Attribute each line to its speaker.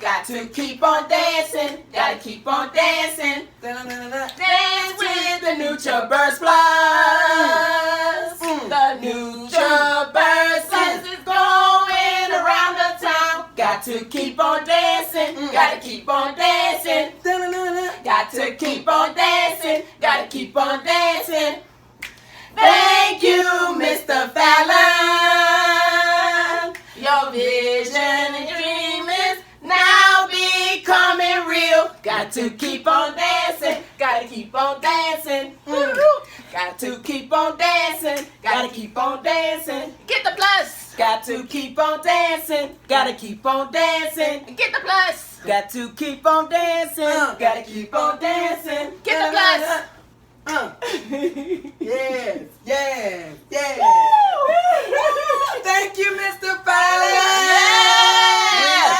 Speaker 1: Got to keep on dancing. Gotta keep on dancing. Dance with the NutraBurst Plus. The NutraBurst Plus is going around the town. Got to keep on dancing. Gotta keep on dancing. Got to keep on dancing. Gotta keep on dancing. Thank you, Mr. Fallon. Your vision and dream is now becoming real. Got to keep on dancing. Gotta keep on dancing. Got to keep on dancing. Gotta keep on dancing.
Speaker 2: Get the plus.
Speaker 1: Got to keep on dancing. Gotta keep on dancing.
Speaker 2: Get the plus.
Speaker 1: Got to keep on dancing. Gotta keep on dancing.
Speaker 2: Get the plus.
Speaker 1: Yes, yes, yes. Thank you, Mr. Fallon.
Speaker 2: Yes.